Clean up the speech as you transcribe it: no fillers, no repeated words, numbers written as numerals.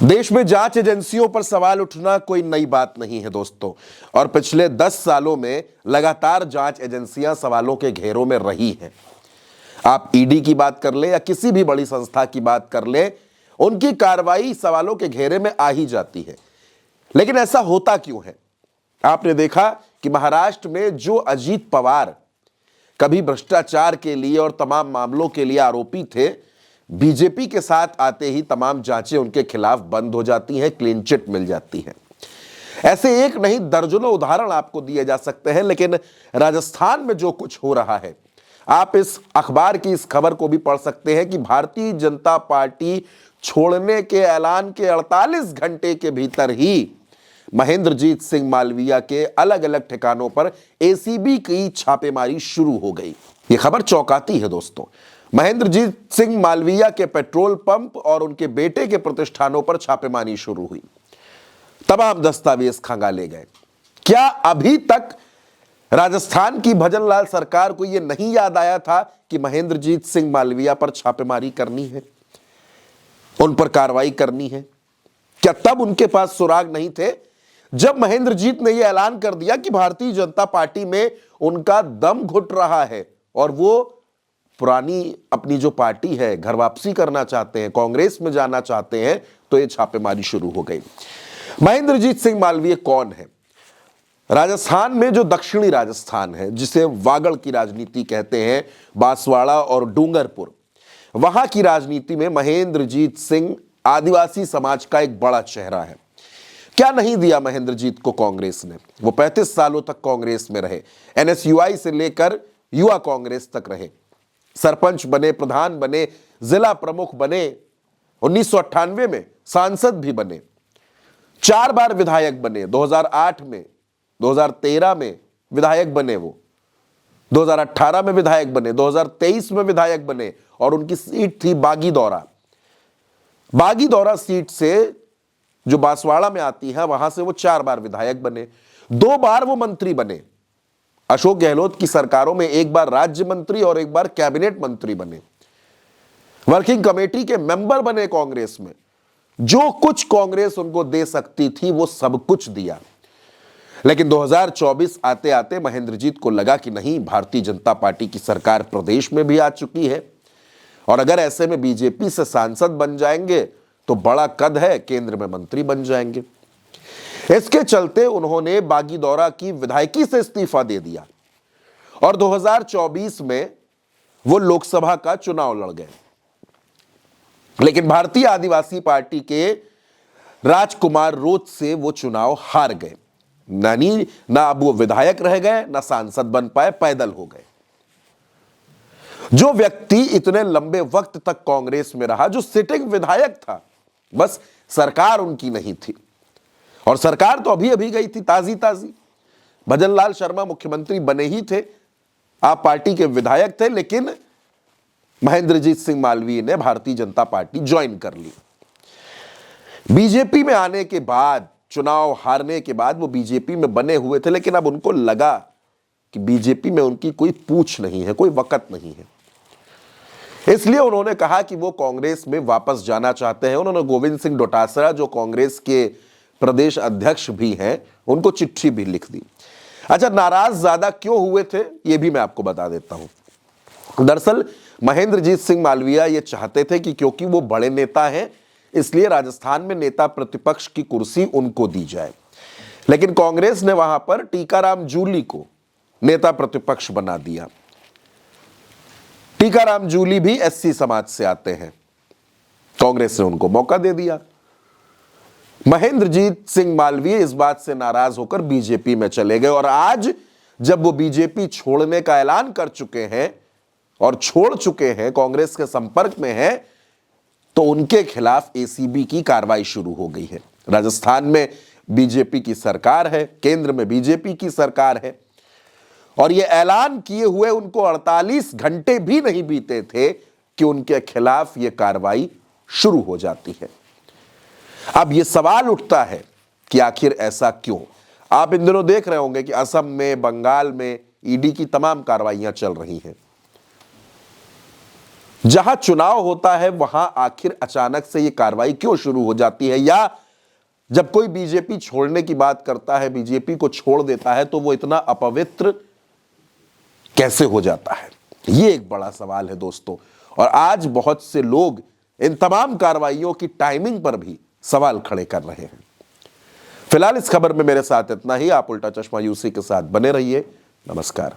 देश में जांच एजेंसियों पर सवाल उठना कोई नई बात नहीं है दोस्तों। और पिछले 10 सालों में लगातार जांच एजेंसियां सवालों के घेरों में रही हैं। आप ईडी की बात कर ले या किसी भी बड़ी संस्था की बात कर ले, उनकी कार्रवाई सवालों के घेरे में आ ही जाती है। लेकिन ऐसा होता क्यों है? आपने देखा कि महाराष्ट्र में जो अजीत पवार कभी भ्रष्टाचार के लिए और तमाम मामलों के लिए आरोपी थे, बीजेपी के साथ आते ही तमाम जांचें उनके खिलाफ बंद हो जाती हैं, क्लीन चिट मिल जाती है। ऐसे एक नहीं दर्जनों उदाहरण आपको दिए जा सकते हैं। लेकिन राजस्थान में जो कुछ हो रहा है, आप इस अखबार की इस खबर को भी पढ़ सकते हैं कि भारतीय जनता पार्टी छोड़ने के ऐलान के 48 घंटे के भीतर ही महेंद्रजीत सिंह मालवीया के अलग अलग ठिकानों पर एसीबी की छापेमारी शुरू हो गई। यह खबर चौंकाती है दोस्तों। महेंद्रजीत सिंह मालवीया के पेट्रोल पंप और उनके बेटे के प्रतिष्ठानों पर छापेमारी शुरू हुई। तमाम दस्तावेज खंगाले गए। क्या अभी तक राजस्थान की भजनलाल सरकार को यह नहीं याद आया था कि महेंद्रजीत सिंह मालवीया पर छापेमारी करनी है, उन पर कार्रवाई करनी है? क्या तब उनके पास सुराग नहीं थे? जब महेंद्रजीत ने यह ऐलान कर दिया कि भारतीय जनता पार्टी में उनका दम घुट रहा है और वो पुरानी अपनी जो पार्टी है घर वापसी करना चाहते हैं, कांग्रेस में जाना चाहते हैं, तो यह छापेमारी शुरू हो गई। महेंद्रजीत सिंह मालवीय कौन है? राजस्थान में जो दक्षिणी राजस्थान है, जिसे वागड़ की राजनीति कहते हैं, बांसवाड़ा और डूंगरपुर, वहां की राजनीति में महेंद्रजीत सिंह आदिवासी समाज का एक बड़ा चेहरा है। क्या नहीं दिया महेंद्रजीत को कांग्रेस ने? वो 35 सालों तक कांग्रेस में रहे, एनएसयूआई से लेकर युवा कांग्रेस तक रहे, सरपंच बने, प्रधान बने, जिला प्रमुख बने, 1998 में सांसद भी बने, 4 बार विधायक बने, 2008 में, 2013 में विधायक बने, वो 2018 में विधायक बने, 2023 में विधायक बने और उनकी सीट थी बागीदौरा। बागीदौरा सीट से जो बांसवाड़ा में आती है, वहां से वो 4 बार विधायक बने, 2 बार वो मंत्री बने। अशोक गहलोत की सरकारों में 1 बार राज्य मंत्री और 1 बार कैबिनेट मंत्री बने, वर्किंग कमेटी के मेंबर बने कांग्रेस में। जो कुछ कांग्रेस उनको दे सकती थी वो सब कुछ दिया। लेकिन 2024 आते आते महेंद्रजीत को लगा कि नहीं, भारतीय जनता पार्टी की सरकार प्रदेश में भी आ चुकी है और अगर ऐसे में बीजेपी से सांसद बन जाएंगे तो बड़ा कद है, केंद्र में मंत्री बन जाएंगे। इसके चलते उन्होंने बागीदौरा की विधायकी से इस्तीफा दे दिया और 2024 में वो लोकसभा का चुनाव लड़ गए। लेकिन भारतीय आदिवासी पार्टी के राजकुमार रोच से वो चुनाव हार गए। ना अब वो विधायक रह गए, ना सांसद बन पाए, पैदल हो गए। जो व्यक्ति इतने लंबे वक्त तक कांग्रेस में रहा, जो सिटिंग विधायक था, बस सरकार उनकी नहीं थी। और सरकार तो अभी अभी गई थी, ताजी ताजी। भजनलाल शर्मा मुख्यमंत्री बने ही थे, आप पार्टी के विधायक थे, लेकिन महेंद्रजीत सिंह मालवीय ने भारतीय जनता पार्टी ज्वाइन कर ली। बीजेपी में आने के बाद, चुनाव हारने के बाद वो बीजेपी में बने हुए थे, लेकिन अब उनको लगा कि बीजेपी में उनकी कोई पूछ नहीं है, कोई वक़्त नहीं है। इसलिए उन्होंने कहा कि वो कांग्रेस में वापस जाना चाहते हैं। उन्होंने गोविंद सिंह डोटासरा, जो कांग्रेस के प्रदेश अध्यक्ष भी हैं, उनको चिट्ठी भी लिख दी। अच्छा, नाराज ज्यादा क्यों हुए थे ये भी मैं आपको बता देता हूं। दरअसल महेंद्रजीत सिंह मालवीया ये चाहते थे कि क्योंकि वो बड़े नेता हैं, इसलिए राजस्थान में नेता प्रतिपक्ष की कुर्सी उनको दी जाए। लेकिन कांग्रेस ने वहां पर टीकाराम जूली को नेता प्रतिपक्ष बना दिया। टीकाराम जूली भी एससी समाज से आते हैं, कांग्रेस ने उनको मौका दे दिया। महेंद्रजीत सिंह मालवीय इस बात से नाराज होकर बीजेपी में चले गए और आज जब वो बीजेपी छोड़ने का ऐलान कर चुके हैं और छोड़ चुके हैं, कांग्रेस के संपर्क में हैं, तो उनके खिलाफ एसीबी की कार्रवाई शुरू हो गई है। राजस्थान में बीजेपी की सरकार है, केंद्र में बीजेपी की सरकार है और यह ऐलान किए हुए उनको 48 घंटे भी नहीं बीते थे कि उनके खिलाफ यह कार्रवाई शुरू हो जाती है। अब यह सवाल उठता है कि आखिर ऐसा क्यों? आप इन दिनों देख रहे होंगे कि असम में, बंगाल में ईडी की तमाम कार्रवाइयां चल रही हैं। जहां चुनाव होता है वहां आखिर अचानक से यह कार्रवाई क्यों शुरू हो जाती है, या जब कोई बीजेपी छोड़ने की बात करता है, बीजेपी को छोड़ देता है, तो वो इतना अपवित्र कैसे हो जाता है? ये एक बड़ा सवाल है दोस्तों। और आज बहुत से लोग इन तमाम कार्रवाइयों की टाइमिंग पर भी सवाल खड़े कर रहे हैं। फिलहाल इस खबर में मेरे साथ इतना ही। आप उल्टा चश्मा यूसी के साथ बने रहिए। नमस्कार।